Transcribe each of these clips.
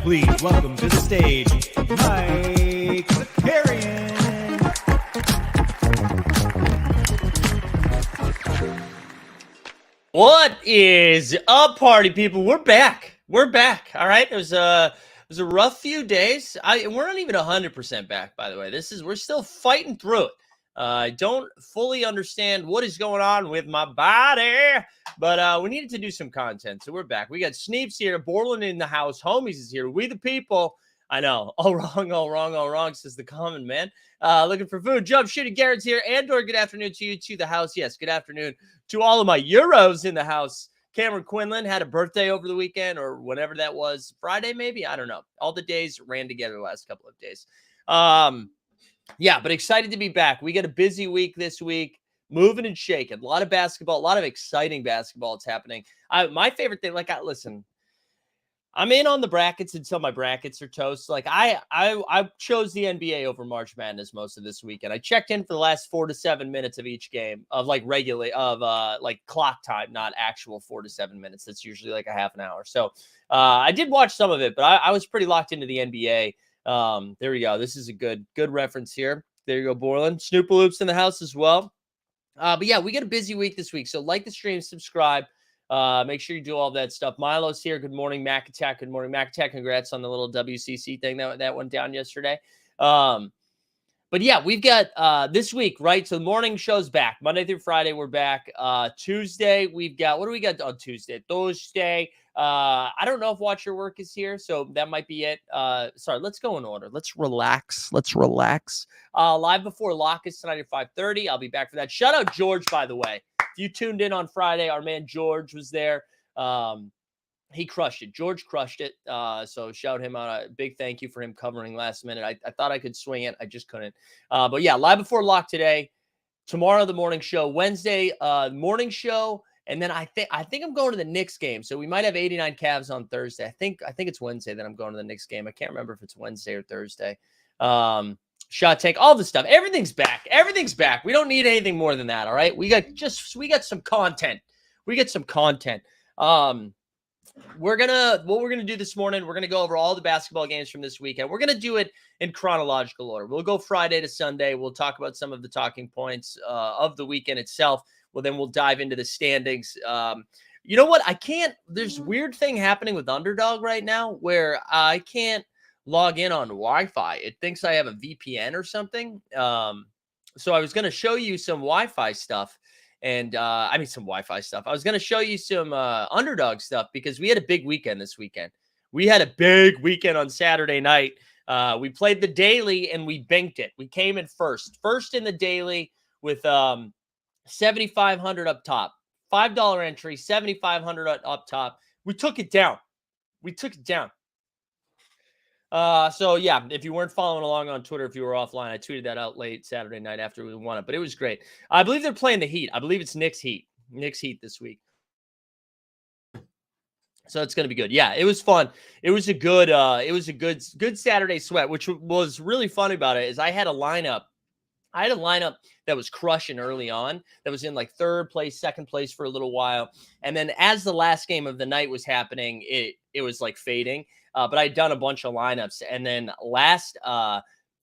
Please welcome to the stage, Mike Zakarian. What is up, party people? We're back. All right. It was a rough few days. We're not even 100% back, by the way. We're still fighting through it. I don't fully understand what is going on with my body, but we needed to do some content, so we're back. We got Sneeps here, Borland in the house, Homies is here, we the people. I know, all wrong, says the common man. Looking for food. Jump Shooting Garrett's here. Andor, good afternoon to you, to the house. Yes, good afternoon to all of my Euros in the house. Cameron Quinlan had a birthday over the weekend, or whatever that was. Friday, maybe? I don't know. All the days ran together the last couple of days. Yeah, but excited to be back. We got a busy week this week, moving and shaking. A lot of basketball, a lot of exciting basketball that's happening. My favorite thing, listen, I'm in on the brackets until my brackets are toast. Like I chose the NBA over March Madness most of this weekend. I checked in for the last 4 to 7 minutes of each game of clock time, not actual 4 to 7 minutes. That's usually like a half an hour. So I did watch some of it, but I was pretty locked into the NBA. There we go. This is a good reference here. There you go, Borland. Snoopaloop's in the house as well. But yeah, we got a busy week this week. So like the stream, subscribe. Make sure you do all that stuff. Milo's here. Good morning, Mac Attack. Good morning, Mac Attack. Congrats on the little WCC thing that went down yesterday. But yeah, we've got this week, right? So the morning show's back. Monday through Friday, we're back. Tuesday, we've got, what do we got on Tuesday? Thursday. I don't know if Watch Your Work is here, so that might be it. Sorry, let's go in order. Let's relax. Live before Lock is tonight at 5:30. I'll be back for that. Shout out George, by the way. If you tuned in on Friday, our man George was there. He crushed it. George crushed it. So shout him out. A big thank you for him covering last minute. I thought I could swing it. I just couldn't. But yeah, live before Lock today. Tomorrow, the morning show. Wednesday, morning show. And then I think I'm going to the Knicks game. So we might have 89 Cavs on Thursday. I think it's Wednesday that I'm going to the Knicks game. I can't remember if it's Wednesday or Thursday. Shot Tank, all the stuff. Everything's back. We don't need anything more than that. All right. We got some content. What we're gonna do this morning, we're gonna go over all the basketball games from this weekend. We're gonna do it in chronological order. We'll go Friday to Sunday. We'll talk about some of the talking points of the weekend itself. Then we'll dive into the standings. You know what? There's weird thing happening with Underdog right now where I can't log in on Wi-Fi. It thinks I have a VPN or something. So I was going to show you some Wi-Fi stuff and some Wi-Fi stuff. I was going to show you some Underdog stuff because we had a big weekend this weekend. We had a big weekend on Saturday night. We played the daily and we banked it. We came in first in the daily with 7,500 up top, $5 entry, 7,500 up top. We took it down. So yeah, if you weren't following along on Twitter, if you were offline, I tweeted that out late Saturday night after we won it, but it was great. I believe they're playing the Heat. I believe it's Knicks Heat this week. So it's going to be good. Yeah, it was fun. It was a good Saturday sweat, which was really funny about it is I had a lineup I had a lineup that was crushing early on, that was in like third place, second place for a little while. And then as the last game of the night was happening, it was like fading. But I'd done a bunch of lineups. And then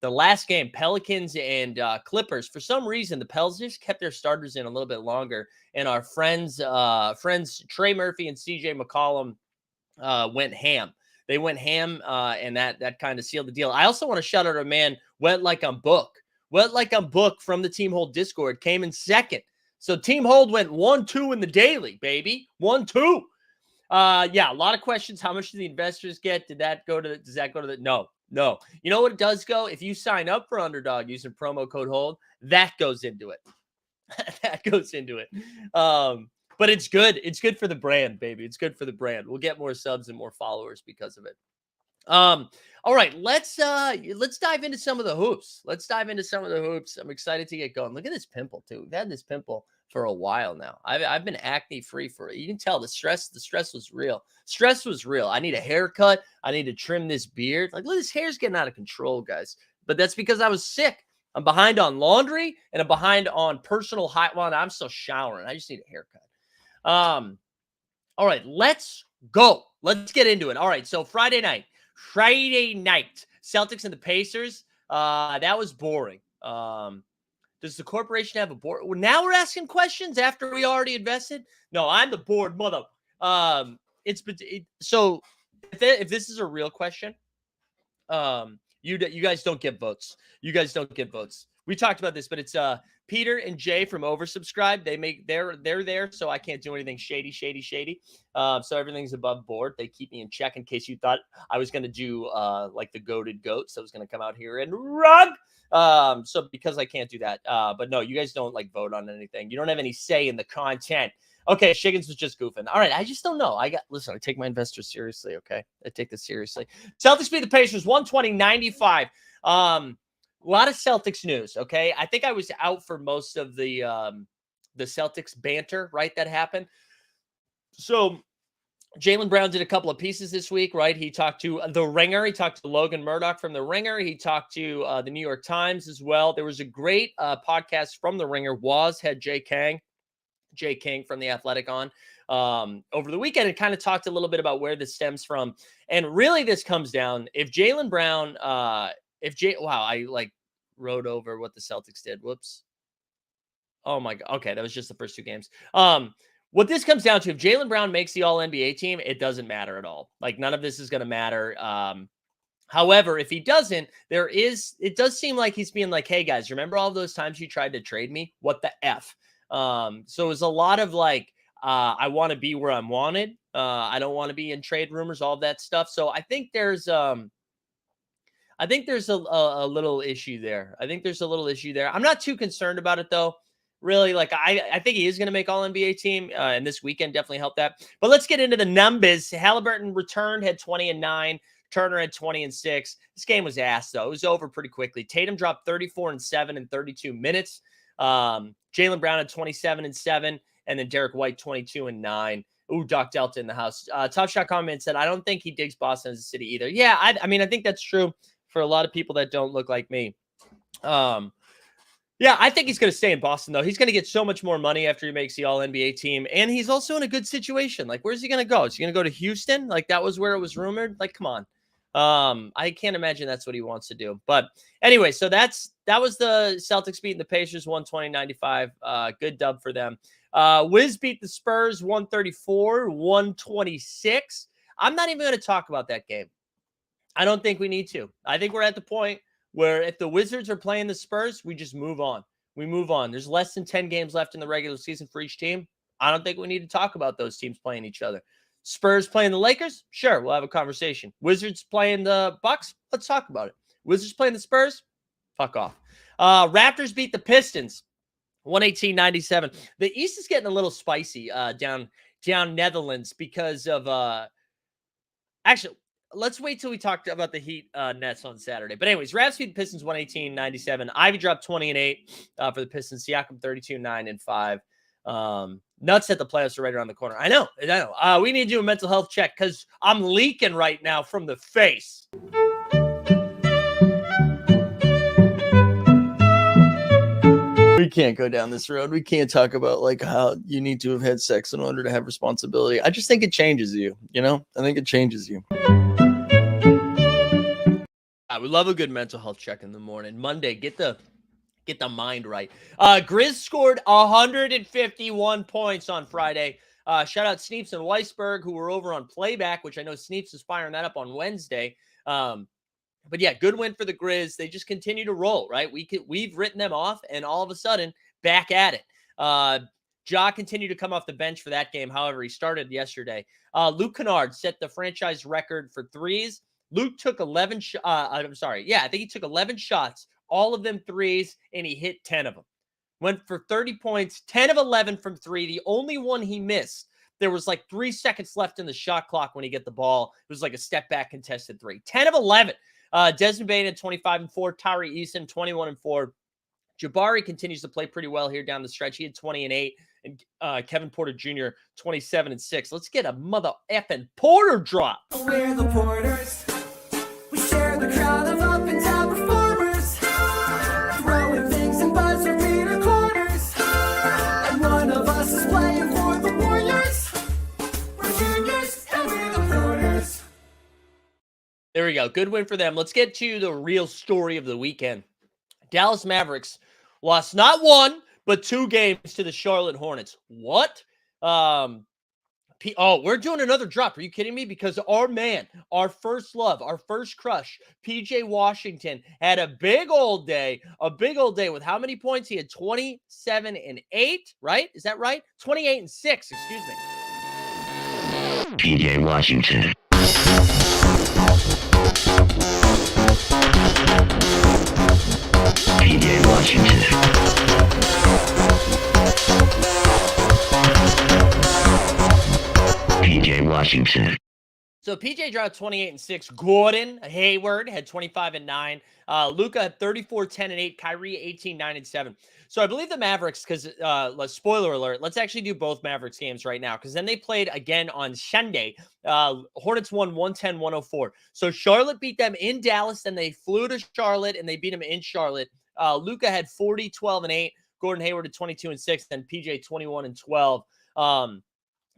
the last game, Pelicans and Clippers, for some reason, the Pels just kept their starters in a little bit longer. And our friends Trey Murphy and CJ McCollum went ham. They went ham, and that kind of sealed the deal. I also want to shout out a man, Went Like I'm Book. Went Like I'm Book from the Team Hold Discord came in second. So Team Hold went 1-2 in the daily, baby. 1-2. Yeah, a lot of questions. How much do the investors get? Does that go to the no. You know what it does go? If you sign up for Underdog using promo code HOLD, that goes into it. That goes into it. But it's good. It's good for the brand, baby. It's good for the brand. We'll get more subs and more followers because of it. All right, let's dive into some of the hoops. I'm excited to get going. Look at this pimple too. We've had this pimple for a while now. I've been acne free for it. You can tell the stress was real. Stress was real. I need a haircut. I need to trim this beard. Like, look, this hair's getting out of control, guys. But that's because I was sick. I'm behind on laundry and I'm behind on personal hot one. I'm still showering. I just need a haircut. All right, let's go. Let's get into it. All right, so Friday night, Celtics and the Pacers. That was boring. Does the corporation have a board? Well, now we're asking questions after we already invested. No, I'm the board mother. So if this is a real question, you guys don't get votes. We talked about this, but it's Peter and Jay from Oversubscribe. They're there, so I can't do anything shady. So everything's above board. They keep me in check in case you thought I was going to do like the goated goat. So I was going to come out here and rug. So because I can't do that. But no, you guys don't like vote on anything. You don't have any say in the content. Okay, Shiggins was just goofing. All right, I just don't know. I take my investors seriously, okay? I take this seriously. Celtics beat the Pacers 120-95. A lot of Celtics news, okay? I think I was out for most of the Celtics banter, right, that happened. So Jaylen Brown did a couple of pieces this week, right? He talked to The Ringer. He talked to Logan Murdoch from The Ringer. He talked to the New York Times as well. There was a great podcast from The Ringer. Woz had Jay King from The Athletic on over the weekend, and kind of talked a little bit about where this stems from. And really this comes down, if Jaylen Brown, wow, I like wrote over what the Celtics did. Whoops. Oh my God. Okay. That was just the first two games. What this comes down to, if Jaylen Brown makes the All-NBA team, it doesn't matter at all. Like, none of this is going to matter. However, if he doesn't, it does seem like he's being like, hey guys, remember all those times you tried to trade me? What the F? So it was a lot of like, I want to be where I'm wanted. I don't want to be in trade rumors, all that stuff. So I think there's a little issue there. I'm not too concerned about it though. Really, like I think he is going to make All-NBA team, and this weekend definitely helped that. But let's get into the numbers. Halliburton returned, had 20 and 9. Turner had 20 and 6. This game was ass though. It was over pretty quickly. Tatum dropped 34 and 7 in 32 minutes. Jaylen Brown had 27 and 7, and then Derek White 22 and 9. Ooh, Doc Delta in the house. Top Shot comment said, I don't think he digs Boston as a city either. Yeah, I mean, I think that's true for a lot of people that don't look like me. Yeah, I think he's going to stay in Boston, though. He's going to get so much more money after he makes the All-NBA team, and he's also in a good situation. Like, where's he going to go? Is he going to go to Houston? Like, that was where it was rumored? Like, come on. I can't imagine that's what he wants to do. But anyway, so that was the Celtics beating the Pacers 120-95. Good dub for them. Wiz beat the Spurs 134-126. I'm not even going to talk about that game. I don't think we need to. I think we're at the point where if the Wizards are playing the Spurs, we just move on. We move on. There's less than 10 games left in the regular season for each team. I don't think we need to talk about those teams playing each other. Spurs playing the Lakers? Sure, we'll have a conversation. Wizards playing the Bucks? Let's talk about it. Wizards playing the Spurs? Fuck off. Raptors beat the Pistons 118-97. The East is getting a little spicy down Netherlands because of actually, let's wait till we talk about the Heat Nets on Saturday. But anyways, Raps beat the Pistons 118-97. Ivy dropped 20 and 8 for the Pistons. Siakam 32-9 and 5. Nuts at the playoffs are right around the corner. I know. We need to do a mental health check because I'm leaking right now from the face. we can't go down this road. We can't talk about like how you need to have had sex in order to have responsibility. I just think it changes you, you know? I think it changes you. I would love a good mental health check in the morning. Monday, get the mind right. Grizz scored 151 points on Friday. Shout out Sneeps and Weisberg, who were over on playback, which I know Sneeps is firing that up on Wednesday. But yeah, good win for the Grizz. They just continue to roll, right? We've written them off, and all of a sudden, back at it. Ja continued to come off the bench for that game. However, he started yesterday. Luke Kennard set the franchise record for threes. Luke took 11 I think he took 11 shots, all of them threes, and he hit 10 of them. Went for 30 points, 10 of 11 from three. The only one he missed, there was like 3 seconds left in the shot clock when he got the ball. It was like a step back contested three. 10 of 11. Desmond Bane at 25-4. Tyree Eason 21-4. Jabari continues to play pretty well here down the stretch. He had 20 and 8. And Kevin Porter Jr. 27 and 6. Let's get a mother effing Porter drop. We're the Porters. We share the crowd of up and down performers. Throwing things and buzzer beater corners. And one of us is playing for the Warriors. We're juniors and we're the Porters. There we go. Good win for them. Let's get to the real story of the weekend. Dallas Mavericks lost not 1, but 2 games to the Charlotte Hornets. What? We're doing another drop. Are you kidding me? Because our man, our first love, our first crush, PJ Washington, had a big old day with how many points? He had 27 and 8, right? Is that right? 28 and 6, excuse me. PJ Washington. PJ Washington. PJ Washington. So PJ dropped 28 and 6. Gordon Hayward had 25 and 9. Luka had 34, 10 and 8. Kyrie 18, 9 and 7. So I believe the Mavericks, because spoiler alert, let's actually do both Mavericks games right now, because then they played again on Sunday. Hornets won 110-104. So Charlotte beat them in Dallas, then they flew to Charlotte and they beat them in Charlotte. Luka had 40, 12 and 8. Gordon Hayward had 22 and 6. Then PJ 21 and 12.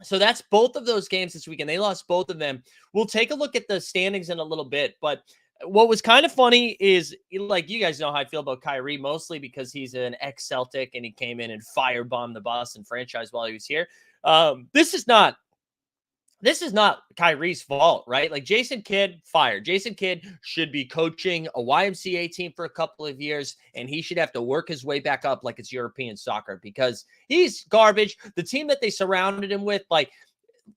So that's both of those games this weekend. They lost both of them. We'll take a look at the standings in a little bit. But what was kind of funny is, like, you guys know how I feel about Kyrie, mostly because he's an ex-Celtic and he came in and firebombed the Boston franchise while he was here. This is not Kyrie's fault, right? Like, Jason Kidd fired. Jason Kidd should be coaching a YMCA team for a couple of years, and he should have to work his way back up like it's European soccer, because he's garbage. The team that they surrounded him with, like,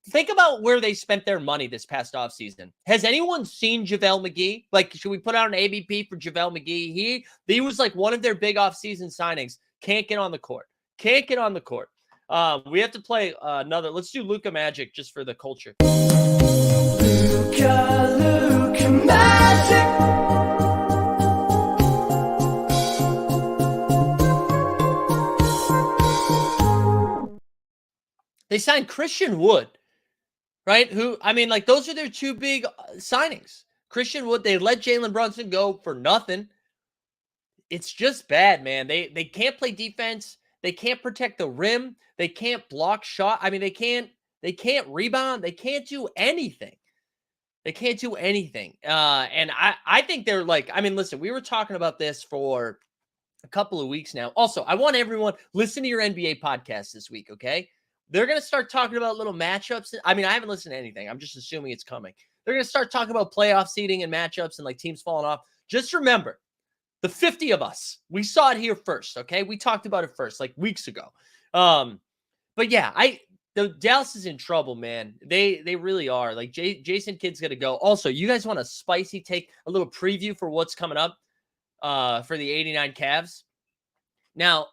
think about where they spent their money this past offseason. Has anyone seen JaVale McGee? Like, should we put out an ABP for JaVale McGee? He was like one of their big offseason signings. Can't get on the court. We have to play another. Let's do Luka Magic just for the culture. Luka Magic. They signed Christian Wood, right? Who, I mean, like, those are their 2 big signings. Christian Wood, they let Jalen Brunson go for nothing. It's just bad, man. They can't play defense. They can't protect the rim. They can't block shot. I mean, they can't rebound. They can't do anything. And I think they're like, I mean, listen, we were talking about this for a couple of weeks now. Also, I want everyone, listen to your NBA podcast this week, okay? They're going to start talking about little matchups. I mean, I haven't listened to anything. I'm just assuming it's coming. They're going to start talking about playoff seeding and matchups and like teams falling off. Just remember, the 50 of us, we saw it here first, okay? We talked about it first, like weeks ago. But yeah, the Dallas is in trouble, man. They really are. Like, Jason Kidd's going to go. Also, you guys want a spicy take, a little preview for what's coming up for the 89 Cavs? Now,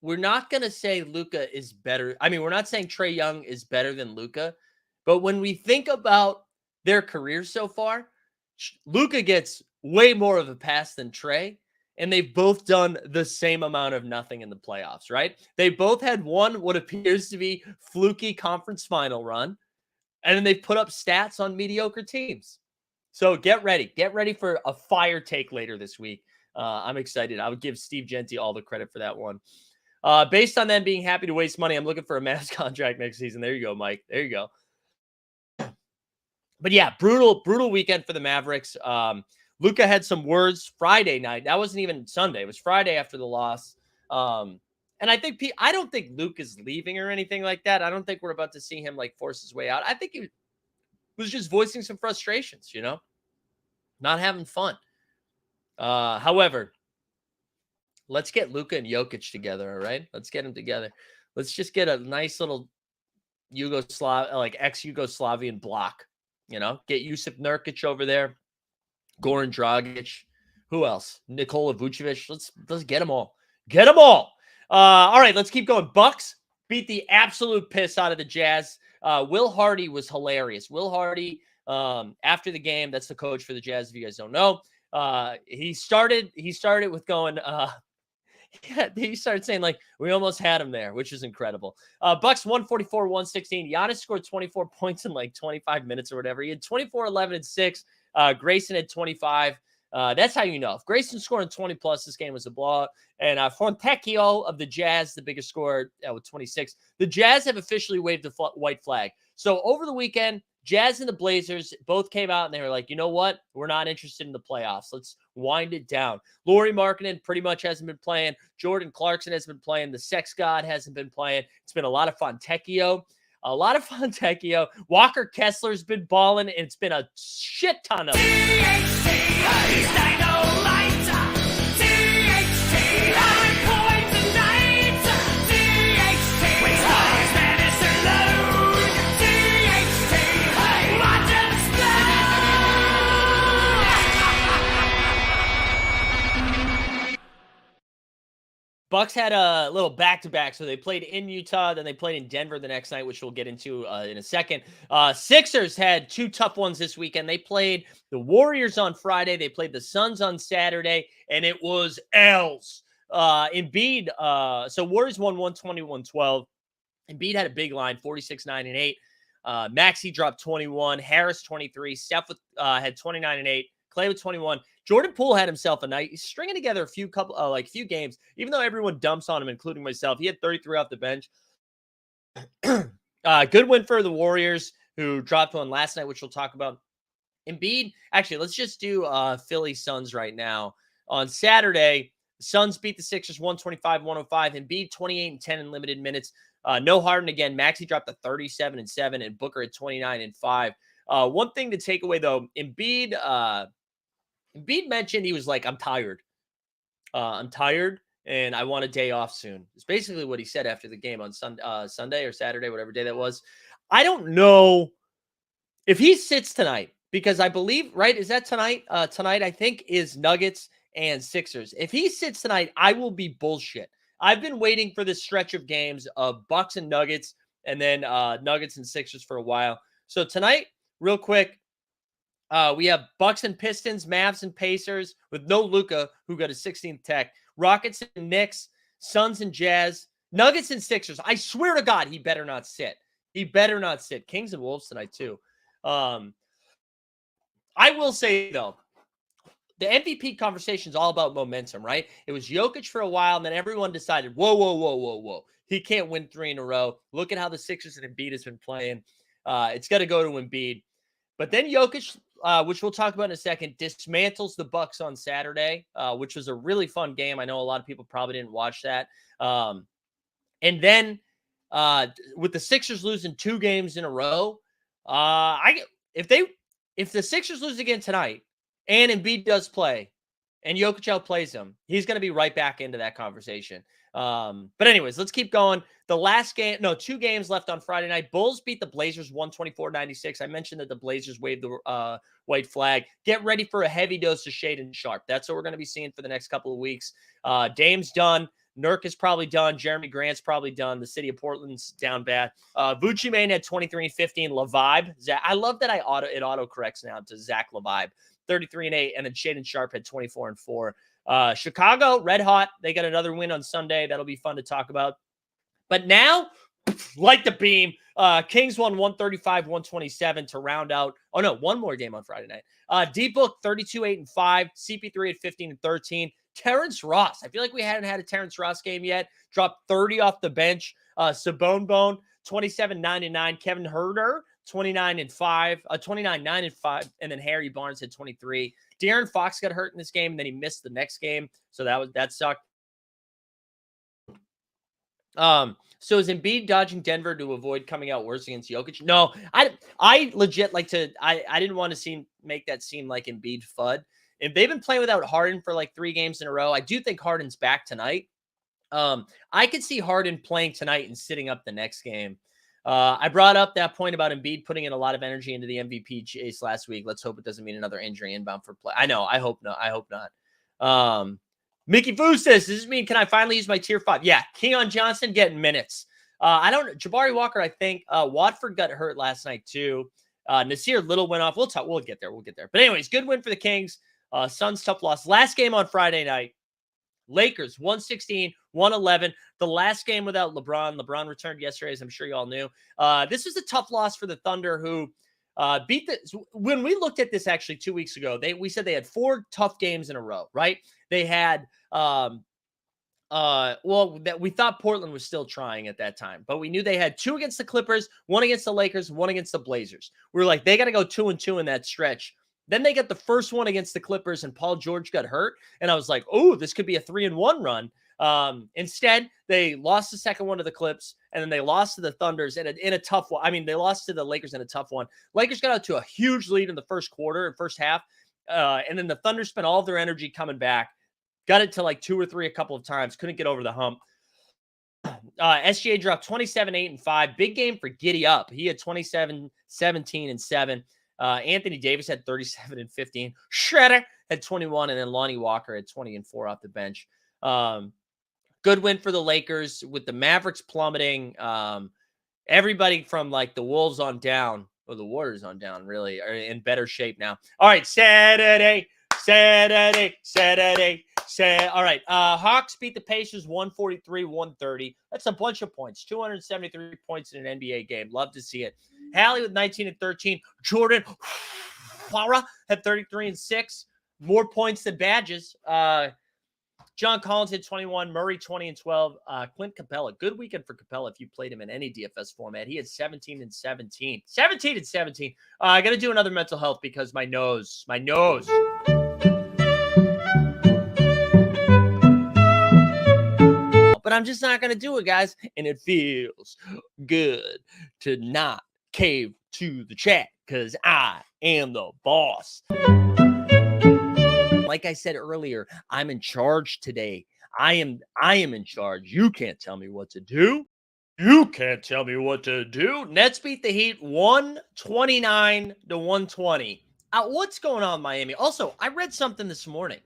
we're not going to say Luka is better. I mean, we're not saying Trae Young is better than Luka. But when we think about their careers so far, Luka gets way more of a pass than Trae. And they've both done the same amount of nothing in the playoffs, right? They both had what appears to be fluky conference final run. And then they've put up stats on mediocre teams. So get ready. Get ready for a fire take later this week. I'm excited. I would give Steve Genti all the credit for that one. Based on them being happy to waste money, I'm looking for a Mavs contract next season. There you go, Mike. There you go. But yeah, brutal weekend for the Mavericks. Luka had some words Friday night. That wasn't even Sunday. It was Friday after the loss. And I don't think Luke is leaving or anything like that. I don't think we're about to see him like force his way out. I think he was just voicing some frustrations, not having fun. However, let's get Luka and Jokic together. All right, let's get them together. Let's just get a nice little ex-Yugoslavian block. Get Yusuf Nurkic over there, Goran Dragic. Who else? Nikola Vucevic. Let's get them all. Get them all. All right, let's keep going. Bucks beat the absolute piss out of the Jazz. Will Hardy was hilarious. Will Hardy, after the game, that's the coach for the Jazz, if you guys don't know. He started with going, he started saying, like, we almost had him there, which is incredible. Bucks 144-116. Giannis scored 24 points in like 25 minutes or whatever. He had 24, 11, and 6. Grayson had 25. That's how you know. If Grayson scoring 20 plus, this game was a blowout. And Fontecchio of the Jazz, the biggest scorer, with 26. The Jazz have officially waved the white flag. So over the weekend, Jazz and the Blazers both came out and they were like, you know what? We're not interested in the playoffs. Let's wind it down. Lauri Markkanen pretty much hasn't been playing. Jordan Clarkson hasn't been playing. The Sex God hasn't been playing. It's been a lot of Fontecchio. Walker Kessler's been balling, and it's been a shit ton of Bucks had a little back-to-back, so they played in Utah, then they played in Denver the next night, which we'll get into in a second. Sixers had two tough ones this weekend. They played the Warriors on Friday, they played the Suns on Saturday, and it was L's. Embiid, so Warriors won 120-112. Embiid had a big line, 46, 9, and 8. Maxey dropped 21, Harris 23, Steph had 29 and 8, Clay with 21. Jordan Poole had himself a night. He's stringing together a few games, even though everyone dumps on him, including myself. He had 33 off the bench. Good win for the Warriors, who dropped one last night, which we'll talk about. Embiid, actually, let's just do Philly Suns right now. On Saturday, the Suns beat the Sixers 125-105. Embiid 28 and 10 in limited minutes. No Harden again. Maxey dropped to 37 and 7, and Booker at 29 and 5. One thing to take away though, Embiid mentioned he was like, I'm tired. And I want a day off soon. It's basically what he said after the game on Sunday or Saturday, whatever day that was. I don't know if he sits tonight, because I believe, right, is that tonight? Tonight, I think, is Nuggets and Sixers. If he sits tonight, I will be bullshit. I've been waiting for this stretch of games of Bucks and Nuggets, and then Nuggets and Sixers for a while. So tonight, real quick, we have Bucks and Pistons, Mavs and Pacers with no Luka, who got a 16th tech. Rockets and Knicks, Suns and Jazz, Nuggets and Sixers. I swear to God, he better not sit. He better not sit. Kings and Wolves tonight too. I will say though, the MVP conversation is all about momentum, right? It was Jokic for a while, and then everyone decided, whoa. He can't win 3 in a row. Look at how the Sixers and Embiid has been playing. It's got to go to Embiid. But then Jokic, which we'll talk about in a second, dismantles the Bucks on Saturday, which was a really fun game. I know a lot of people probably didn't watch that. And then with the Sixers losing 2 games in a row, if the Sixers lose again tonight and Embiid does play and Jokic outplays him, he's going to be right back into that conversation. But anyways, let's keep going. The last game, 2 games left on Friday night. Bulls beat the Blazers 124-96. I mentioned that the Blazers waved the white flag. Get ready for a heavy dose of Shaedon Sharpe. That's what we're going to be seeing for the next couple of weeks. Dame's done. Nurk is probably done. Jeremy Grant's probably done. The city of Portland's down bad. Vucci Mane had 23 and 15. LaVibe. I love that it auto corrects now to Zach LaVibe. 33 and 8. And then Shaedon Sharpe had 24 and 4. Chicago, red hot. They got another win on Sunday. That'll be fun to talk about. But now, like the beam, Kings won 135-127 to round out. Oh, no, one more game on Friday night. D-Book 32-8 and 5. CP3 at 15 and 13. Terrence Ross. I feel like we hadn't had a Terrence Ross game yet. Dropped 30 off the bench. Sabone Bone, 27, 9 and 9. Kevin Herter, 29 and 5. 29, 9 and 5. And then Harry Barnes had 23. De'Aaron Fox got hurt in this game, and then he missed the next game. So that sucked. So is Embiid dodging Denver to avoid coming out worse against Jokic? No, I legit like to. I didn't want to make that seem like Embiid FUD. If they've been playing without Harden for like 3 games in a row, I do think Harden's back tonight. I could see Harden playing tonight and sitting up the next game. I brought up that point about Embiid putting in a lot of energy into the MVP chase last week. Let's hope it doesn't mean another injury inbound for play. I know. I hope not. I hope not. Mickey Fu says, does this mean can I finally use my tier 5? Yeah, Keon Johnson getting minutes. Jabari Walker, I think. Watford got hurt last night too. Nasir Little went off. We'll get there. But anyways, good win for the Kings. Suns tough loss. Last game on Friday night. Lakers 116, 111. The last game without LeBron. LeBron returned yesterday, as I'm sure you all knew. This was a tough loss for the Thunder, who beat the. When we looked at this actually 2 weeks ago, we said they had 4 tough games in a row, right? They had that we thought Portland was still trying at that time, but we knew they had 2 against the Clippers, 1 against the Lakers, 1 against the Blazers. We were like, they got to go 2-2 in that stretch. Then they got the first one against the Clippers, and Paul George got hurt. And I was like, oh, this could be a 3-1 run. Instead, they lost the second one to the Clips, and then they lost to the Thunders in a tough one. I mean, they lost to the Lakers in a tough one. Lakers got out to a huge lead in the first half. And then the Thunder spent all of their energy coming back. Got it to like 2 or 3 a couple of times. Couldn't get over the hump. SGA dropped 27, 8 and 5. Big game for Giddy Up. He had 27, 17 and 7. Anthony Davis had 37 and 15. Shredder had 21. And then Lonnie Walker had 20 and 4 off the bench. Good win for the Lakers with the Mavericks plummeting. Everybody from like the Wolves on down, or the Warriors on down, really, are in better shape now. All right, Saturday. All right. Hawks beat the Pacers 143-130. That's a bunch of points. 273 points in an NBA game. Love to see it. Hallie with 19 and 13. Jordan Farah had 33 and 6. More points than badges. John Collins hit 21. Murray 20 and 12. Clint Capella. Good weekend for Capella if you played him in any DFS format. He had 17 and 17. 17 and 17. I got to do another mental health because my nose. But I'm just not going to do it, guys. And it feels good to not cave to the chat because I am the boss. Like I said earlier, I'm in charge today. I am in charge. You can't tell me what to do. Nets beat the Heat 129-120. What's going on, Miami? Also, I read something this morning.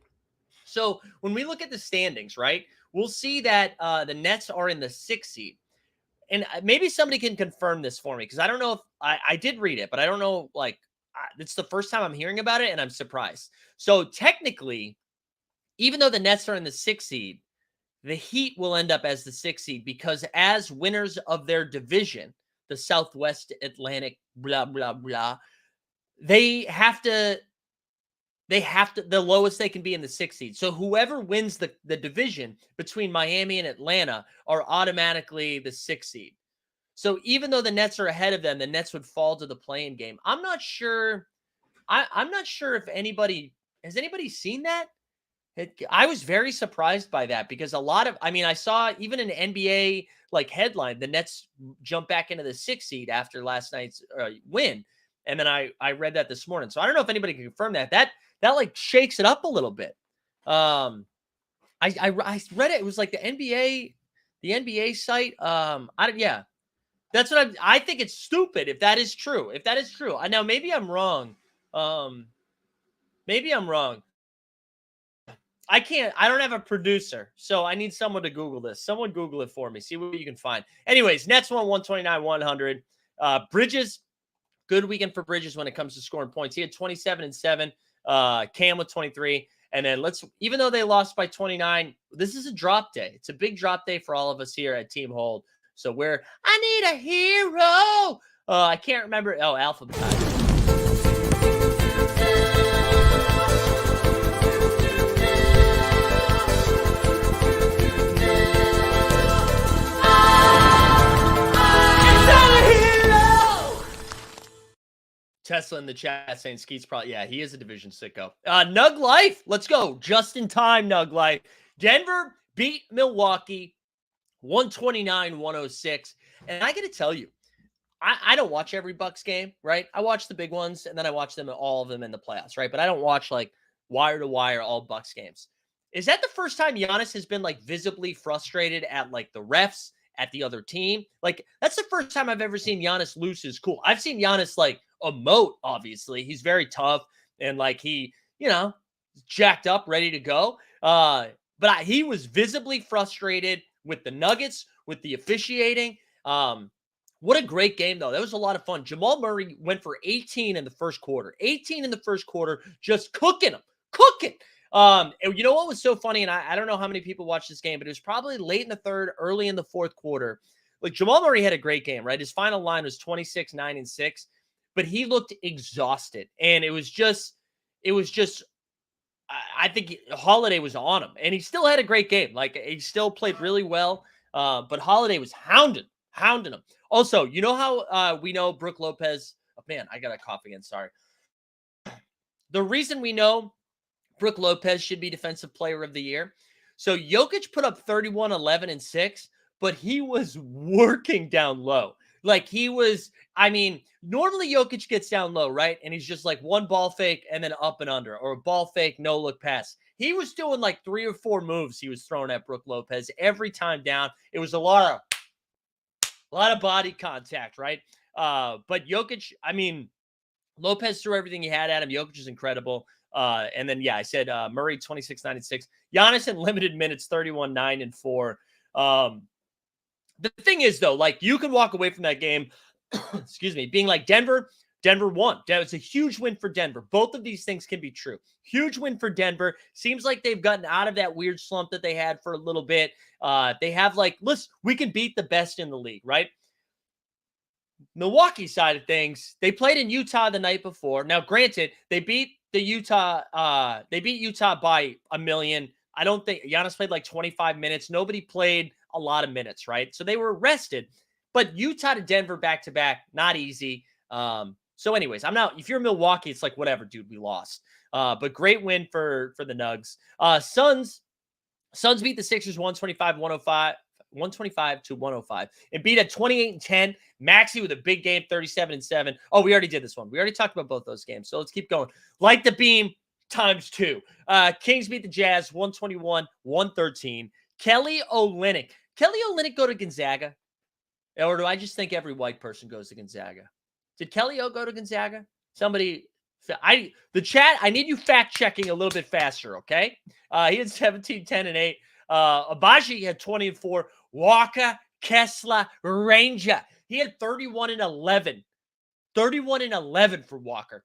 So when we look at the standings, right, we'll see that the Nets are in the 6th seed. And maybe somebody can confirm this for me, because I don't know if I did read it, but I don't know, like, it's the first time I'm hearing about it, and I'm surprised. So technically, even though the Nets are in the 6th seed, the Heat will end up as the 6th seed because as winners of their division, the Southwest Atlantic, blah, blah, blah, the lowest they can be in the 6th seed. So whoever wins the division between Miami and Atlanta are automatically the 6th seed. So even though the Nets are ahead of them, the Nets would fall to the play-in game. I'm not sure. I'm not sure if has anybody seen that? I was very surprised by that because I saw even an NBA like headline, the Nets jump back into the 6th seed after last night's win. And then I read that this morning. So I don't know if anybody can confirm that. That like shakes it up a little bit. I read it. It was like the NBA site. That's what I think it's stupid if that is true. Now maybe I'm wrong. I don't have a producer, so I need someone to Google this. Someone Google it for me. See what you can find. Anyways, Nets won 129-100. Bridges, good weekend for Bridges when it comes to scoring points. He had 27 and 7. Cam with 23. And then even though they lost by 29, this is a drop day. It's a big drop day for all of us here at Team Hold. So I need a hero. I can't remember. Oh, alphabetized. Tesla in the chat saying Skeet's probably, yeah, he is a division sicko. Nug Life, let's go. Just in time, Nug Life. Denver beat Milwaukee 129-106. And I got to tell you, I don't watch every Bucks game, right? I watch the big ones, and then I watch them, all of them in the playoffs, right? But I don't watch like wire to wire all Bucks games. Is that the first time Giannis has been like visibly frustrated at like the refs, at the other team? Like, that's the first time I've ever seen Giannis lose his cool. I've seen Giannis like emote, obviously. He's very tough and like he, jacked up, ready to go. But he was visibly frustrated with the Nuggets, with the officiating. What a great game, though. That was a lot of fun. Jamal Murray went for 18 in the first quarter. 18 in the first quarter, just cooking them. Cooking. And you know what was so funny? And I don't know how many people watched this game, but it was probably late in the third, early in the fourth quarter. Like, Jamal Murray had a great game, right? His final line was 26, 9, and 6. But he looked exhausted. And it was just, I think Holiday was on him. And he still had a great game. Like, he still played really well. But Holiday was hounding him. Also, you know how we know Brook Lopez? Oh, man, I got a cough again. Sorry. The reason we know Brook Lopez should be Defensive Player of the Year. So Jokic put up 31, 11, and 6, but he was working down low. Like, normally Jokic gets down low, right? And he's just like one ball fake and then up and under, or a ball fake, no look pass. He was doing like 3 or 4 moves he was throwing at Brook Lopez every time down. It was a lot of body contact, right? But Jokic, Lopez threw everything he had at him. Jokic is incredible. And then, I said Murray, 26, 9, and 6. Giannis in limited minutes, 31, 9, and 4. The thing is, though, like, you can walk away from that game, excuse me, being like Denver won. That was a huge win for Denver. Both of these things can be true. Huge win for Denver. Seems like they've gotten out of that weird slump that they had for a little bit. They have like, listen, we can beat the best in the league, right? Milwaukee side of things, they played in Utah the night before. Now, granted, they beat Utah by a million. I don't think Giannis played like 25 minutes. Nobody played a lot of minutes, right? So they were rested. But Utah to Denver back-to-back, not easy. So anyways, if you're Milwaukee, it's like, whatever, dude, we lost. But great win for the Nugs. Suns beat the Sixers 125-105 and beat at 28-10. Maxey with a big game, 37-7. Oh, we already did this one. We already talked about both those games. So let's keep going. Like the beam times 2. Kings beat the Jazz 121-113. Kelly Olynyk go to Gonzaga? Or do I just think every white person goes to Gonzaga? Did Kelly O go to Gonzaga? Somebody, the chat, I need you fact checking a little bit faster, okay? He had 17, 10, and 8. Abaji had 20 and 4. Walker, Kessler, Ranger. He had 31 and 11. 31 and 11 for Walker.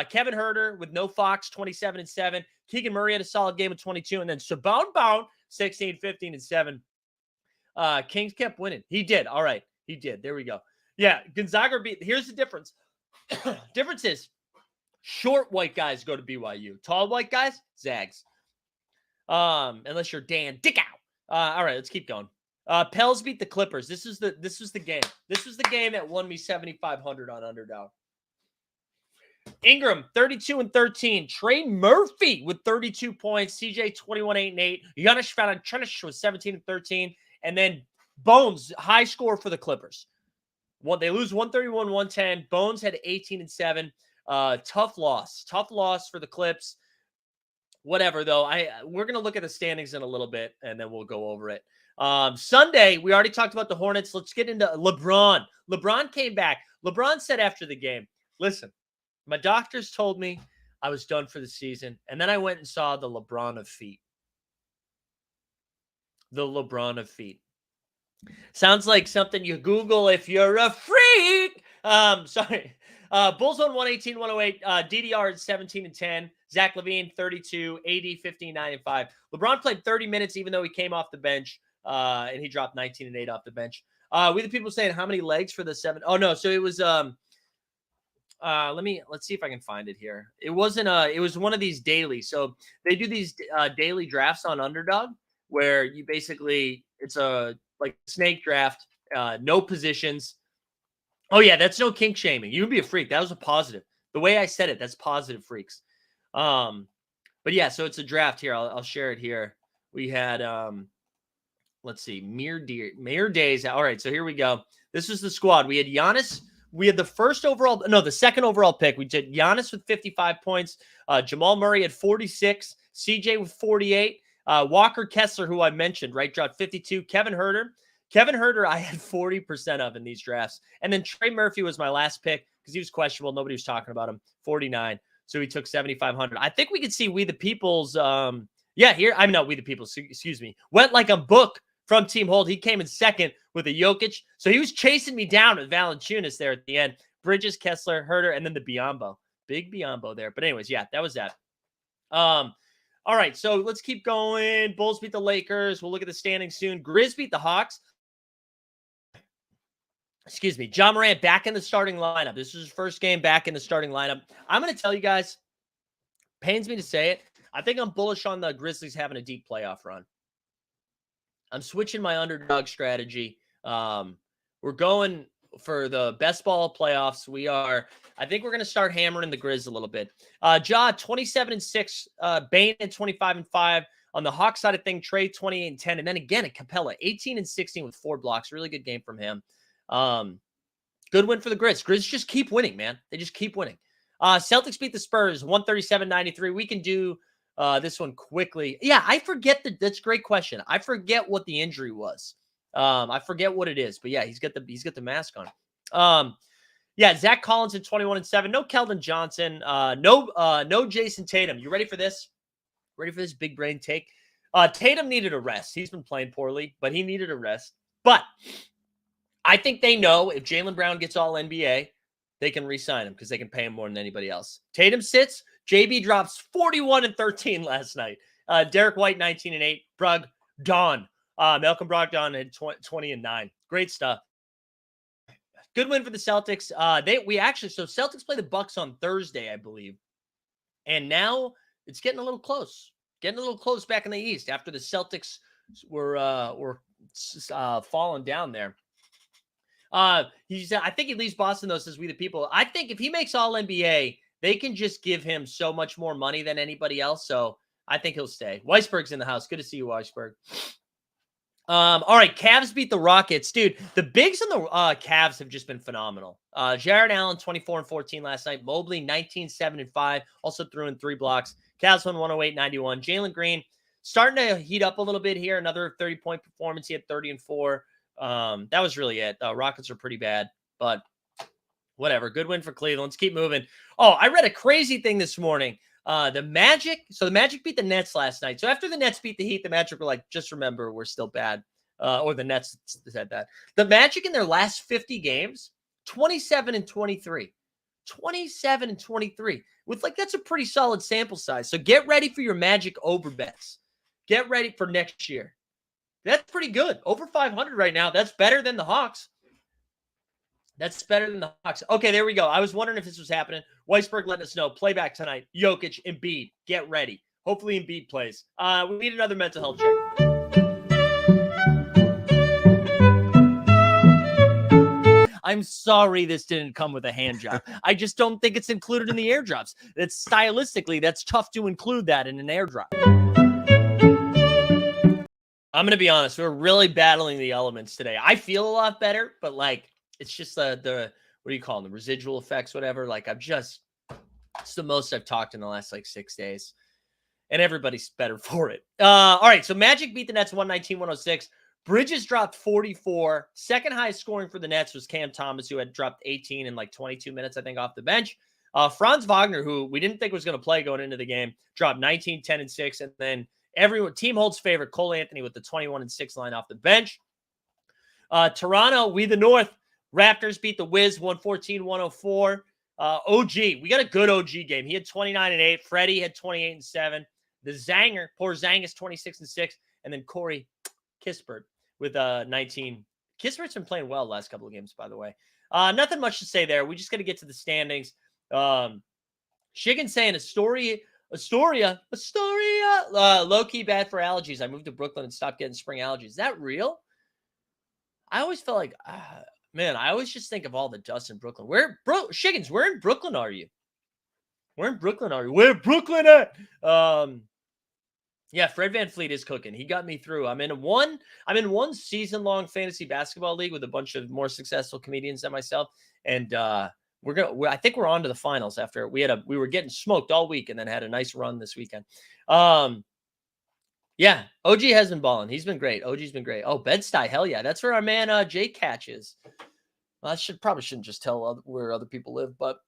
Kevin Huerter with no Fox, 27 and 7. Keegan Murray had a solid game of 22. And then Saboun, 16, 15, and 7. Kings kept winning. He did. All right. He did. There we go. Yeah. Gonzaga here's the difference. Difference is short white guys go to BYU. Tall white guys, Zags. Unless you're Dan Dickow. All right, let's keep going. Pels beat the Clippers. This was the game. This was the game that won me 7,500 on Underdog. Ingram, 32 and 13. Trey Murphy with 32 points. CJ, 21, 8 and 8. Giannis Valanciunas was 17 and 13. And then Bones, high score for the Clippers. They lose 131-110. Bones had 18 and 7. Tough loss for the Clips. Whatever, though. We're going to look at the standings in a little bit, and then we'll go over it. Sunday, we already talked about the Hornets. Let's get into LeBron. LeBron came back. LeBron said after the game, listen, my doctors told me I was done for the season, and then I went and saw the LeBron of feet. The LeBron of feet. Sounds like something you Google if you're a freak. Sorry. Bulls on 118-108. DDR is 17 and 10. Zach LaVine, 32. AD, 15, 9 and 5. LeBron played 30 minutes, even though he came off the bench, and he dropped 19 and 8 off the bench. We the people saying how many legs for the 7? Oh no, so it was let's see if I can find it here. It wasn't it was one of these daily. So they do these daily drafts on Underdog where you basically it's a like snake draft, no positions. Oh yeah, that's no kink shaming. You can be a freak. That was a positive. The way I said it, that's positive, freaks. But yeah, so it's a draft here. I'll share it here. We had let's see, Mayor Days. All right, so here we go. This was the squad. We had Giannis. We had the second overall pick. We did Giannis with 55 points. Jamal Murray had 46. CJ with 48. Walker Kessler, who I mentioned, right, dropped 52. Kevin Herter, I had 40% of in these drafts. And then Trey Murphy was my last pick because he was questionable. Nobody was talking about him. 49. So he took 7,500. I think we could see We the People's. Not We the People's. Excuse me. Went like a book from Team Hold. He came in second with a Jokic. So he was chasing me down with Valanciunas there at the end. Bridges, Kessler, Herter, and then the Biyombo. Big Biyombo there. But anyways, yeah, that was that. All right, so let's keep going. Bulls beat the Lakers. We'll look at the standings soon. Grizz beat the Hawks. Excuse me. John Morant back in the starting lineup. This is his first game back in the starting lineup. I'm going to tell you guys, pains me to say it, I think I'm bullish on the Grizzlies having a deep playoff run. I'm switching my underdog strategy. We're going for the best ball playoffs. I think we're going to start hammering the Grizz a little bit. Ja, 27-6, Bane at 25-5. On the Hawks side of thing, Trey 28-10. And then again at Capella, 18-16 with 4 blocks. Really good game from him. Good win for the Grizz. Grizz just keep winning, man. They just keep winning. Celtics beat the Spurs 137-93. We can do this one quickly. Yeah, I forget that's a great question. I forget what the injury was. I forget what it is, but yeah, he's got the mask on. Yeah, Zach Collins at 21-7. No Keldon Johnson. No Jason Tatum. You ready for this? Ready for this big brain take? Tatum needed a rest. He's been playing poorly, but he needed a rest. But I think they know if Jaylen Brown gets all NBA, they can re-sign him because they can pay him more than anybody else. Tatum sits. JB drops 41-13 last night. Derek White 19-8. Malcolm Brogdon had 20-9. Great stuff. Good win for the Celtics. Celtics play the Bucks on Thursday, I believe, and now it's getting a little close. Back in the East after the Celtics were falling down there. He said, I think he leaves Boston, though, says We the People. I think if he makes all NBA, they can just give him so much more money than anybody else. So I think he'll stay. Weisberg's in the house. Good to see you, Weisberg. All right, Cavs beat the Rockets. Dude, the bigs on the Cavs have just been phenomenal. Jared Allen, 24-14 last night. Mobley, 19-7-5. Also threw in 3 blocks. Cavs won 108-91. Jalen Green starting to heat up a little bit here. Another 30-point performance. He had 30-4. That was really it. Rockets are pretty bad, but whatever. Good win for Cleveland. Let's keep moving. Oh, I read a crazy thing this morning. The Magic beat the Nets last night. So after the Nets beat the Heat, the Magic were like, just remember, we're still bad. Or the Nets said that. The Magic in their last 50 games, 27-23. 27-23. That's a pretty solid sample size. So get ready for your Magic over bets. Get ready for next year. That's pretty good. Over 500 right now. That's better than the Hawks. Okay, there we go. I was wondering if this was happening. Weisberg letting us know. Playback tonight. Jokic, Embiid. Get ready. Hopefully Embiid plays. We need another mental health check. I'm sorry this didn't come with a hand job. I just don't think it's included in the airdrops. That's stylistically, that's tough to include that in an airdrop. I'm going to be honest. We're really battling the elements today. I feel a lot better, but it's just the what do you call them? The residual effects, whatever. It's the most I've talked in the last 6 days, and everybody's better for it. All right. So Magic beat the Nets 119-106. Bridges dropped 44. Second highest scoring for the Nets was Cam Thomas, who had dropped 18 in 22 minutes, I think, off the bench. Franz Wagner, who we didn't think was going to play going into the game, dropped 19, 10, and 6. And then Team Hold's favorite, Cole Anthony, with the 21-6 line off the bench. Toronto, We the North. Raptors beat the Wiz 114-104. OG, we got a good OG game. He had 29-8. Freddie had 28-7. The Zanger, poor Zangus, 26-6. And then Corey Kispert with 19. Kispert's been playing well the last couple of games, by the way. Nothing much to say there. We just got to get to the standings. Shiggin saying Astoria, low-key bad for allergies. I moved to Brooklyn and stopped getting spring allergies. Is that real? I always felt like, man, I always just think of all the dust in Brooklyn. Shiggins, where in Brooklyn are you? Where in Brooklyn are you? Where Brooklyn at? Yeah, Fred VanVleet is cooking. He got me through. I'm in one season-long fantasy basketball league with a bunch of more successful comedians than myself. And I think we're on to the finals after we were getting smoked all week and then had a nice run this weekend. Yeah, OG has been balling. He's been great. OG's been great. Oh, Bed-Stuy, hell yeah. That's where our man Jay Catch is. Well, I probably shouldn't just tell where other people live, but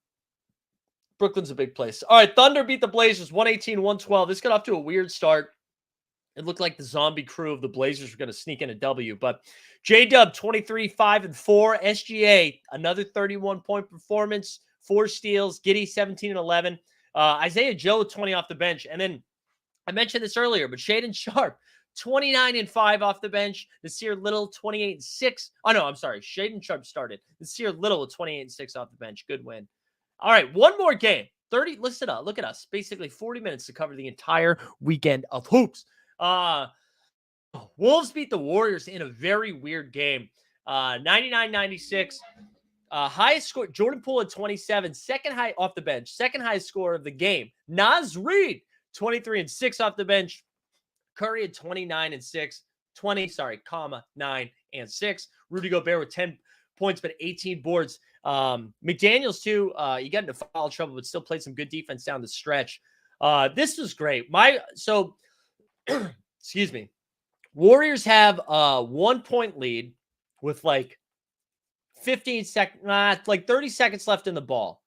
Brooklyn's a big place. All right, Thunder beat the Blazers 118-112. This got off to a weird start. It looked like the zombie crew of the Blazers were going to sneak in a W, but J-Dub 23-5-4. SGA, another 31-point performance, 4 steals. Giddey 17-11. Isaiah Joe 20 off the bench. And then I mentioned this earlier, but Shaedon Sharpe 29-5 off the bench. Nasir Little 28-6. Oh, no, I'm sorry. Shaedon Sharpe started. Nasir Little with 28-6 off the bench. Good win. All right, one more game. 30. Listen up. Look at us. Basically 40 minutes to cover the entire weekend of hoops. Wolves beat the Warriors in a very weird game. 99-96. Highest score, Jordan Poole at 27. Second high off the bench. Second highest score of the game. Naz Reid, 23-6 off the bench. Curry at 29-6. 9 and 6. Rudy Gobert with 10 points, but 18 boards. McDaniels, too, he got into foul trouble, but still played some good defense down the stretch. This was great. Excuse me. Warriors have a 1-point lead with like 30 seconds left in the ball.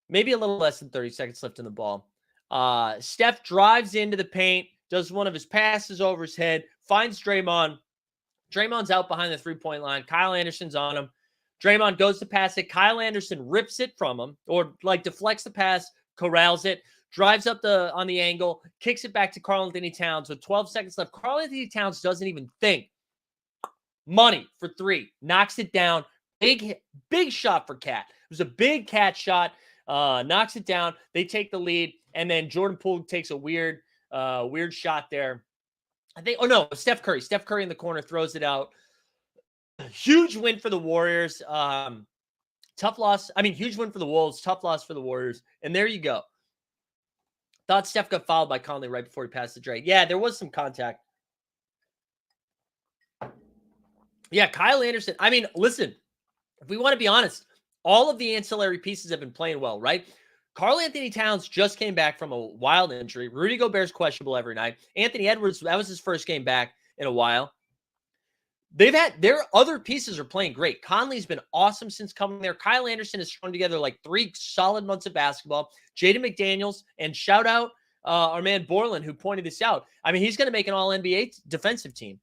Maybe a little less than 30 seconds left in the ball. Steph drives into the paint, does one of his passes over his head, finds Draymond. Draymond's out behind the three-point line. Kyle Anderson's on him. Draymond goes to pass it. Kyle Anderson rips it from him, or like deflects the pass, corrals it, drives up on the angle, kicks it back to Karl-Anthony Towns with 12 seconds left. Karl-Anthony Towns doesn't even think. Money for 3. Knocks it down. Big shot for Cat. It was a big Cat shot. Knocks it down. They take the lead, and then Jordan Poole takes a weird shot there. I think. Oh no, Steph Curry. Steph Curry in the corner throws it out. Huge win for the Warriors. Tough loss. I mean, huge win for the Wolves. Tough loss for the Warriors. And there you go. Thought Steph got fouled by Conley right before he passed the Dre. Yeah, there was some contact. Yeah, Kyle Anderson. I mean, listen, if we want to be honest, all of the ancillary pieces have been playing well, right? Karl-Anthony Towns just came back from a wild injury. Rudy Gobert's questionable every night. Anthony Edwards, that was his first game back in a while. Their other pieces are playing great. Conley's been awesome since coming there. Kyle Anderson has strung together like 3 solid months of basketball. Jaden McDaniels, and shout out our man Borland, who pointed this out. I mean, he's going to make an all-NBA defensive team.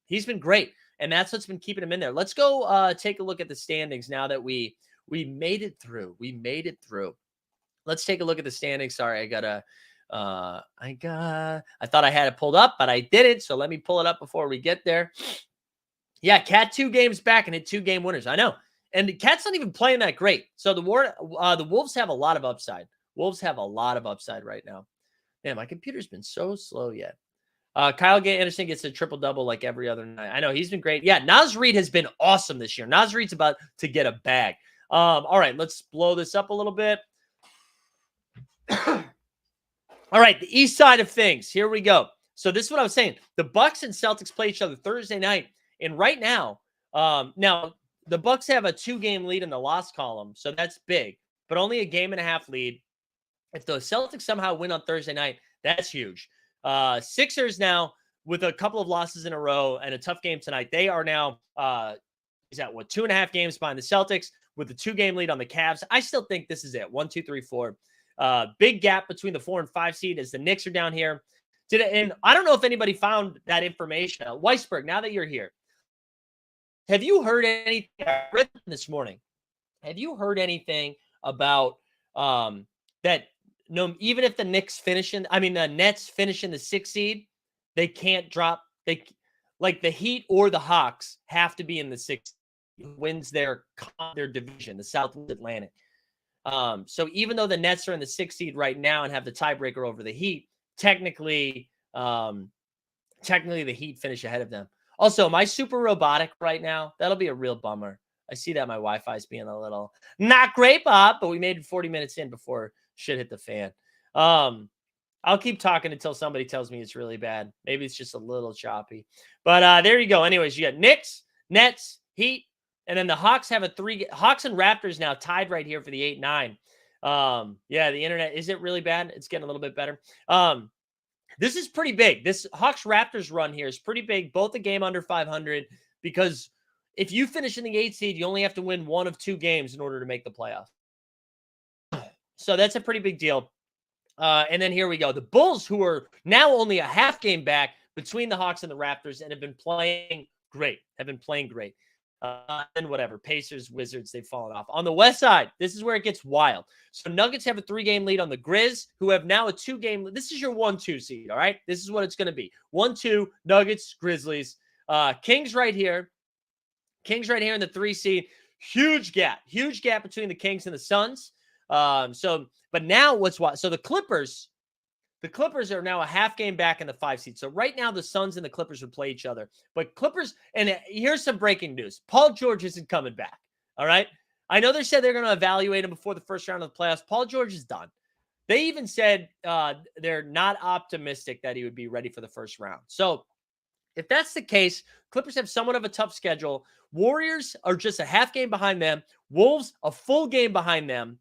He's been great, and that's what's been keeping him in there. Let's go take a look at the standings now that we made it through. We made it through. Let's take a look at the standings. Sorry, I thought I had it pulled up, but I didn't. So let me pull it up before we get there. Yeah, Cat 2 games back and hit 2-game winners. I know. And the Cat's not even playing that great. So the Wolves have a lot of upside. Wolves have a lot of upside right now. Man, my computer's been so slow yet. Kyle Anderson gets a triple-double like every other night. I know, he's been great. Yeah, Naz Reid has been awesome this year. Naz Reid's about to get a bag. All right, let's blow this up a little bit. All right, the east side of things. Here we go. So this is what I was saying. The Bucks and Celtics play each other Thursday night. And right now, now the Bucks have a 2-game lead in the loss column. So that's big, but only a 1.5 game lead. If the Celtics somehow win on Thursday night, that's huge. Sixers now, with a couple of losses in a row and a tough game tonight, they are now, 2.5 games behind the Celtics with a 2-game lead on the Cavs. I still think this is it. 1, 2, 3, 4. Big gap between the 4 and 5 seed as the Knicks are down here. And I don't know if anybody found that information. Weisberg, now that you're here, have you heard anything? I read this morning. Have you heard anything about that? No, even if the Nets finish in the 6th seed, they can't drop. Like the Heat or the Hawks have to be in the 6th. Wins their division, the Southwest Atlantic. So even though the Nets are in the 6th seed right now and have the tiebreaker over the Heat, technically the Heat finish ahead of them. Also, my super robotic right now, that'll be a real bummer. I see that my Wi-Fi is being a little not great, Bob, but we made it 40 minutes in before Shit hit the fan. I'll keep talking until somebody tells me it's really bad. Maybe it's just a little choppy. But there you go. Anyways, you got Knicks, Nets, Heat, and then the Hawks have a Hawks and Raptors now tied right here for the 8-9. Yeah, the internet, is it really bad? It's getting a little bit better. This is pretty big. This Hawks Raptors run here is pretty big, both a game under 500, because if you finish in the 8th seed, you only have to win one of 2 games in order to make the playoffs. So that's a pretty big deal. And then here we go. The Bulls, who are now only a half game back between the Hawks and the Raptors, and have been playing great. And whatever. Pacers, Wizards, they've fallen off. On the West side, this is where it gets wild. So Nuggets have a 3-game lead on the Grizz, who have now a 2-game. This is your 1-2 seed, all right? This is what it's going to be. 1-2, Nuggets, Grizzlies. Kings right here. Kings right here in the 3 seed. Huge gap between the Kings and the Suns. But now what's what? So the Clippers are now a half game back in the 5 seed. So right now the Suns and the Clippers would play each other. But Clippers, and here's some breaking news. Paul George isn't coming back. All right. I know they said they're going to evaluate him before the first round of the playoffs. Paul George is done. They even said they're not optimistic that he would be ready for the first round. So if that's the case, Clippers have somewhat of a tough schedule. Warriors are just a half game behind them. Wolves, a full game behind them.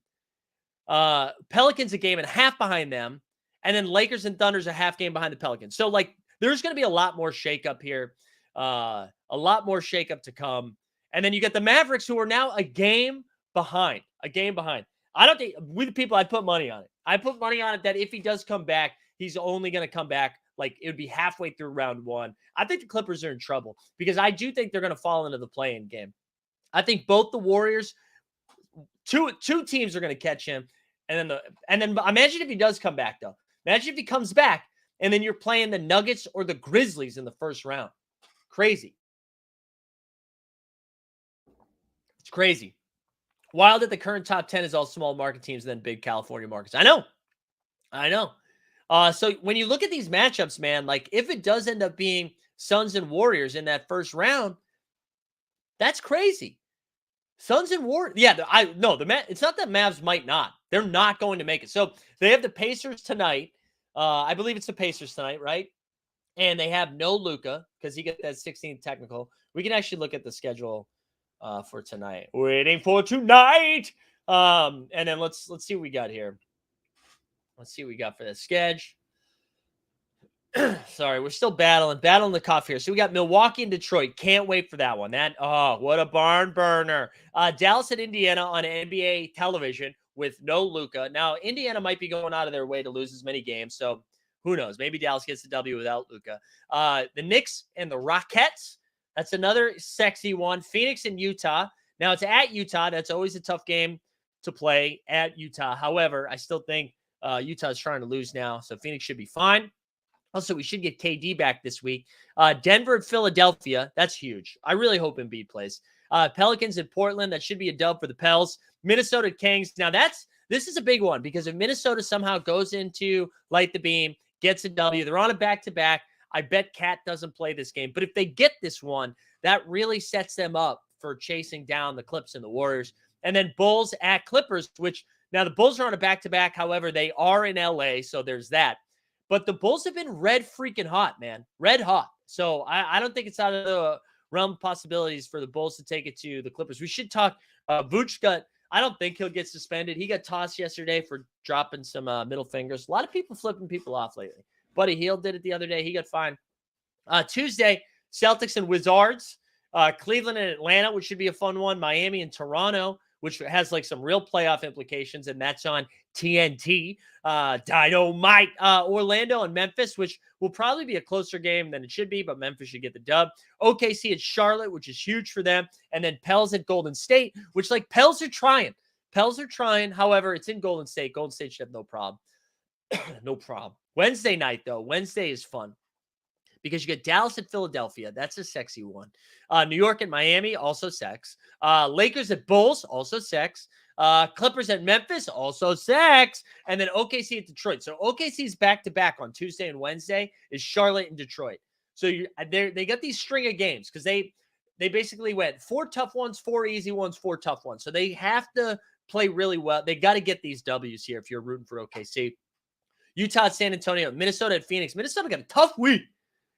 Pelicans, a game and a half behind them. And then Lakers and Thunder's a half game behind the Pelicans. So, there's going to be a lot more shakeup here. A lot more shakeup to come. And then you get the Mavericks, who are now a game behind. I don't think, with the people, I'd put money on it. I put money on it that if he does come back, he's only going to come back it would be halfway through round 1. I think the Clippers are in trouble because I do think they're going to fall into the play-in game. I think both the Warriors, two teams are going to catch him. And then imagine if he does come back, though. Imagine if he comes back and then you're playing the Nuggets or the Grizzlies in the first round. Crazy. It's crazy. Wild that the current top 10 is all small market teams and then big California markets. I know. So when you look at these matchups, man, if it does end up being Suns and Warriors in that first round, that's crazy. Suns and Warriors. Yeah, it's not that Mavs might not. They're not going to make it. So they have the Pacers tonight. I believe it's the Pacers tonight, right? And they have no Luka because he got that 16th technical. We can actually look at the schedule for tonight. Waiting for tonight. And then let's see what we got here. Let's see what we got for the schedule. Sorry, we're still battling the cough here. So we got Milwaukee and Detroit. Can't wait for that one. What a barn burner. Dallas and Indiana on NBA television with no Luka. Now, Indiana might be going out of their way to lose as many games, so who knows? Maybe Dallas gets the W without Luka. The Knicks and the Rockets. That's another sexy one. Phoenix and Utah. Now, it's at Utah. That's always a tough game to play at Utah. However, I still think Utah's trying to lose now, so Phoenix should be fine. Also, we should get KD back this week. Denver and Philadelphia. That's huge. I really hope Embiid plays. Pelicans and Portland. That should be a dub for the Pels. Minnesota Kings. Now, this is a big one because if Minnesota somehow goes into Light the Beam, gets a W, they're on a back-to-back. I bet Cat doesn't play this game. But if they get this one, that really sets them up for chasing down the Clips and the Warriors. And then Bulls at Clippers, which now the Bulls are on a back-to-back. However, they are in LA, so there's that. But the Bulls have been red freaking hot, man. Red hot. So I don't think it's out of the realm of possibilities for the Bulls to take it to the Clippers. We should talk. Vooch I don't think he'll get suspended. He got tossed yesterday for dropping some middle fingers. A lot of people flipping people off lately. Buddy Hield did it the other day. He got fined. Tuesday, Celtics and Wizards. Cleveland and Atlanta, which should be a fun one. Miami and Toronto, which has some real playoff implications, and that's on TNT. Dynamite. Orlando and Memphis, which will probably be a closer game than it should be, but Memphis should get the dub. OKC at Charlotte, which is huge for them. And then Pels at Golden State, which Pels are trying. However, it's in Golden State. Golden State should have no problem. No problem. Wednesday night, though. Wednesday is fun because you get Dallas at Philadelphia. That's a sexy one. New York and Miami, also sex. Lakers at Bulls, also sex. Clippers at Memphis, also sex. And then OKC at Detroit. So OKC's back-to-back on Tuesday and Wednesday is Charlotte and Detroit. So they got these string of games because they basically went 4 tough ones, 4 easy ones, 4 tough ones. So they have to play really well. They got to get these W's here if you're rooting for OKC. Utah at San Antonio, Minnesota at Phoenix. Minnesota got a tough week.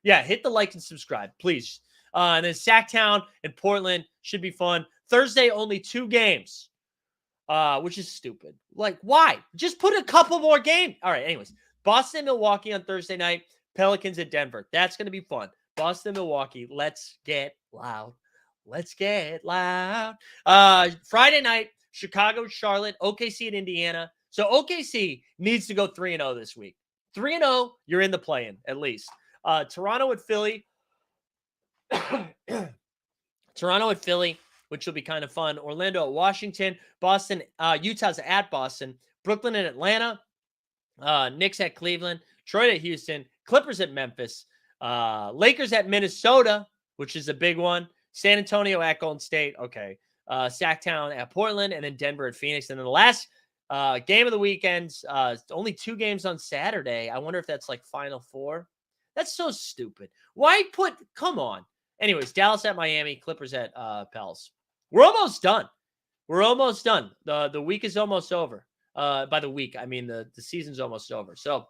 Yeah, hit the like and subscribe, please. And then Sacktown and Portland should be fun. Thursday, only 2 games, which is stupid. Like, why? Just put a couple more games. All right, anyways. Boston, Milwaukee on Thursday night. Pelicans at Denver. That's going to be fun. Boston, Milwaukee. Let's get loud. Let's get loud. Friday night, Chicago, Charlotte, OKC at Indiana. So OKC needs to go 3-0 this week. 3-0, you're in the play-in, at least. Toronto at Philly. Toronto at Philly, which will be kind of fun. Orlando at Washington. Boston, Utah's at Boston. Brooklyn and Atlanta. Knicks at Cleveland. Detroit at Houston. Clippers at Memphis. Lakers at Minnesota, which is a big one. San Antonio at Golden State. Okay. Sacktown at Portland. And then Denver at Phoenix. And then the last game of the weekends, only 2 games on Saturday. I wonder if that's like Final Four. That's so stupid. Why come on. Anyways, Dallas at Miami, Clippers at Pels. We're almost done. We're almost done. The week is almost over. By the week, I mean the season's almost over. So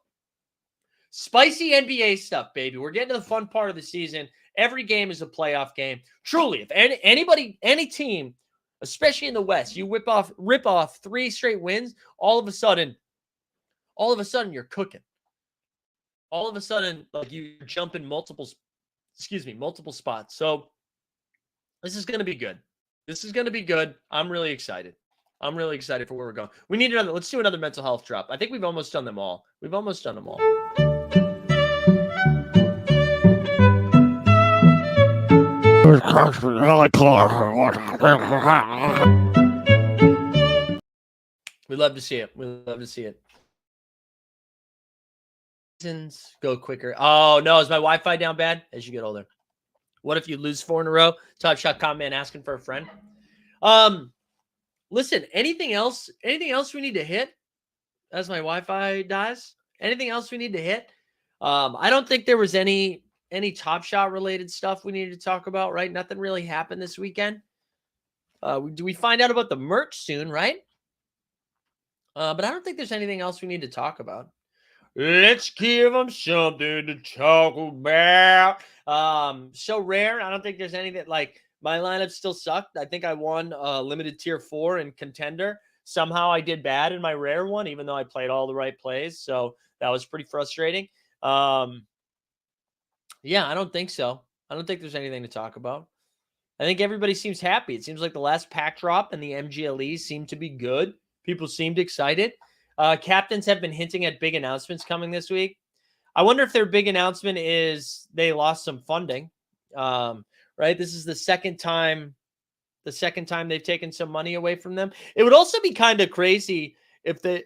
spicy NBA stuff, baby. We're getting to the fun part of the season. Every game is a playoff game. Truly, if any team, especially in the West, you rip off 3 straight wins, all of a sudden you're cooking. All of a sudden, like you jump in multiple spots. So this is going to be good. This is going to be good. I'm really excited. I'm really excited for where we're going. We need another. Let's do another mental health drop. I think we've almost done them all. We've almost done them all. We love to see it. We love to see it. Go quicker. Oh, no. Is my Wi-Fi down bad as you get older? What if you lose 4 in a row? Top shot comment asking for a friend. Listen, anything else we need to hit as my Wi-Fi dies? Anything else we need to hit? I don't think there was any Top Shot related stuff we needed to talk about, right? Nothing really happened this weekend. Do we find out about the merch soon, right? But I don't think there's anything else we need to talk about. Let's give them something to talk about. So rare. I don't think there's anything like my lineup still sucked. I think I won limited tier 4 in contender. Somehow I did bad in my rare one, even though I played all the right plays. So that was pretty frustrating. Yeah, I don't think so. I don't think there's anything to talk about. I think everybody seems happy. It seems like the last pack drop and the MGLEs seem to be good. People seemed excited. Captains have been hinting at big announcements coming this week. I wonder if their big announcement is they lost some funding. Right? This is the second time they've taken some money away from them. It would also be kind of crazy if they.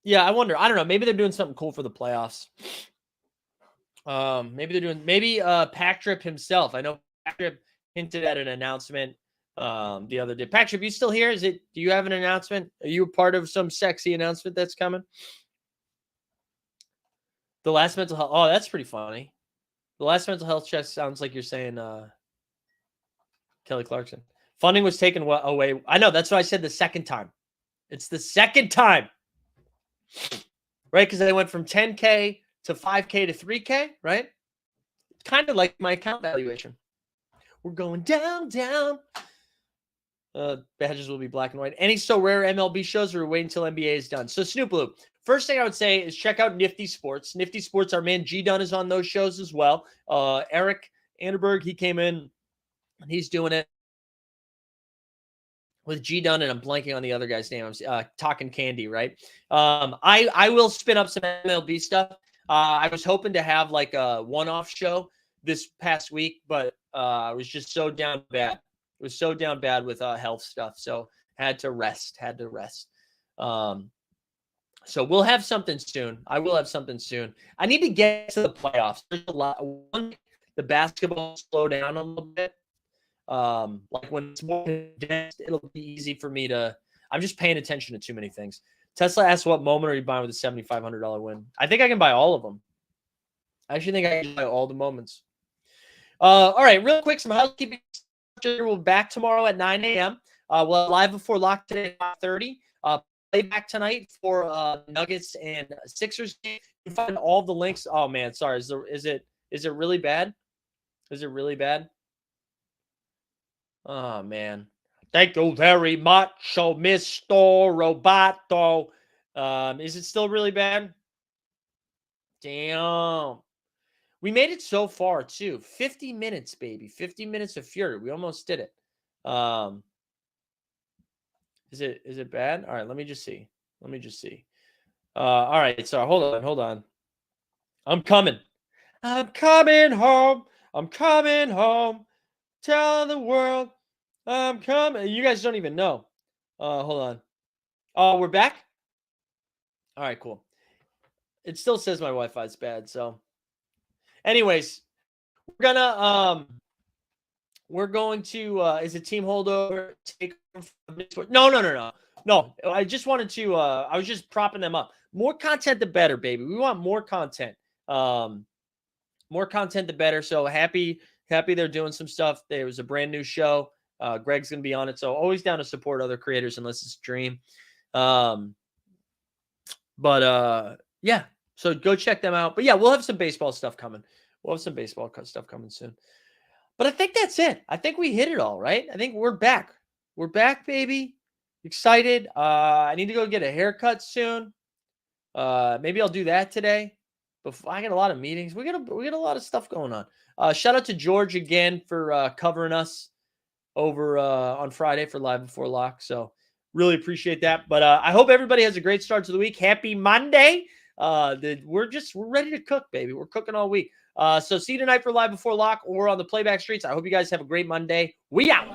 Yeah, I wonder. I don't know. Maybe they're doing something cool for the playoffs. Maybe Pack Trip himself. I know Pack Trip hinted at an announcement the other day. Pack Trip, you still here? Do you have an announcement? Are you a part of some sexy announcement that's coming? The last mental health. Oh, that's pretty funny. The last mental health check sounds like you're saying Kelly Clarkson. Funding was taken away. I know. That's what I said the second time. It's the second time. Right? Because they went from 10K to 5K to 3K, right? Kind of like my account valuation. We're going down. Badges will be black and white. Any so rare MLB shows, or wait until NBA is done? So Snoop Blue. First thing I would say is check out Nifty Sports. Nifty Sports, our man G Dunn is on those shows as well. Eric Anderberg, he came in and he's doing it with G Dunn, and I'm blanking on the other guy's name. I'm talking Candy, right? I will spin up some MLB stuff. I was hoping to have like a one-off show this past week, but I was just so down bad. It was so down bad with health stuff, so had to rest. So we'll have something soon. I will have something soon. I need to get to the playoffs. There's a lot. The basketball slow down a little bit. Like when it's more condensed, it'll be easy for me to. I'm just paying attention to too many things. Tesla asks, "What moment are you buying with a $7,500 win?" I think I can buy all of them. I actually think I can buy all the moments. All right, real quick, some housekeeping. We'll be back tomorrow at 9 a.m. Well, live before lock today at 5:30. Playback tonight for Nuggets and Sixers game. You can find all the links. Oh man, sorry. Is it really bad? Is it really bad? Oh man. Thank you very much, Mr. Roboto. Is it still really bad? Damn. We made it so far too. 50 minutes, baby. 50 minutes of fury. We almost did it. Is it bad? All right, let me just see. All right, so hold on. I'm coming home. I'm coming home. Tell the world I'm coming. You guys don't even know. Hold on. Oh, we're back? All right, cool. It still says my Wi-Fi is bad, so anyways, we're going to is it team holdover take no. I just wanted to I was just propping them up. More content the better, baby. We want more content. More content the better. So happy they're doing some stuff. There was a brand new show. Greg's gonna be on it. So always down to support other creators unless it's a dream. Yeah. So go check them out. But yeah, we'll have some baseball stuff coming. Soon. But I think that's it. I think we hit it all, right? I think we're back. We're back, baby. Excited. I need to go get a haircut soon. Maybe I'll do that today. Before I get a lot of meetings. We get a lot of stuff going on. Shout out to George again for covering us over on Friday for Live Before Lock. So really appreciate that. But I hope everybody has a great start to the week. Happy Monday. We're ready to cook, baby. We're cooking all week. So see you tonight for Live Before Lock or on the Playback Streets. I hope you guys have a great Monday. We out.